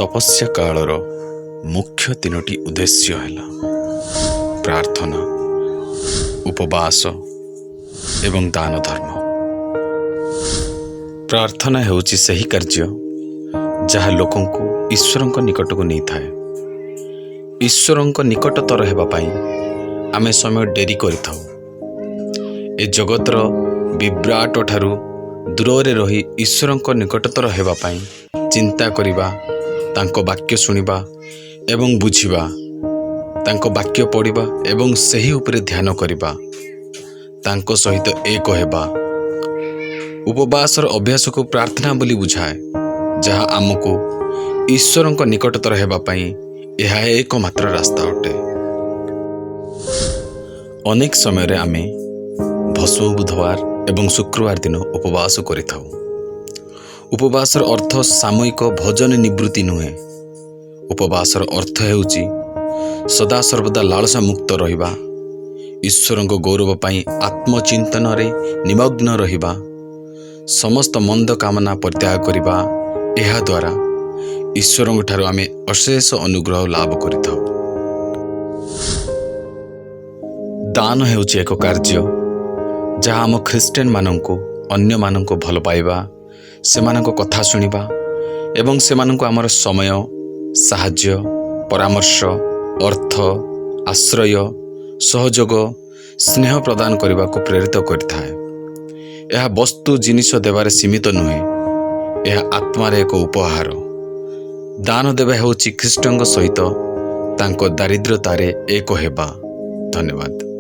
तपस्या कालर मुख्य तीनोटी उद्देश्य है प्रार्थना, उपवास एवं दान धर्म। प्रार्थना हेउची सही कार्य जहा लोकों को ईश्वर निकट को नहीं थाए। ईश्वर निकटतर हेबा पाई आमे समय डेरी करिथाउ। ए जगतर विभ्राट ठारू दूर रही ईश्वर निकटतर हेबा पाई चिंता करिबा, तांको वाक्य सुनिबा एवं बुझिबा, तांको वाक्य पढ़िबा एवं सही उपरे ध्यान करिबा, तांको सहित एक हेबा। उपवासर अभ्यास को प्रार्थना बोली बुझाए, जहा आमको ईश्वर निकटतर हेबा पाई यह एकमात्र रास्ता अटे। अनेक समय आमे भस्म बुधवार एवं शुक्रवार दिन उपवास करिथाउ। उपवासर अर्थ सामयिक भोजन निवृत्ति नुहे। उपवासर अर्थ हेउची सदा सर्वदा लालसा मुक्त रहिबा, ईश्वर गौरव पाई आत्मचिंतन रे निमग्न रहिबा, समस्त मंद कामना परित्याग करिबा। एहा द्वारा ईश्वर ठारू आमे अशेष अनुग्रह लाभ करिथाउ। दान हेउची एक कार्य जहा आम ख्रीस्टियन मानंको अन्य मानंको भल पाइबा, सेमानंको कथा सुनिबा एवं सेमानंको आमर समय, साहाय्य, परामर्श, अर्थ, आश्रय, सहयोग, स्नेह प्रदान करने को प्रेरित करता है। यह वस्तु जिनिष देवारे सीमित नुहे, यह आत्मार एक उपहार। दान देवा हेउची ख्रीष्टଙ୍କ सहित तांको दारिद्र्यतारे एक हेबा। धन्यवाद।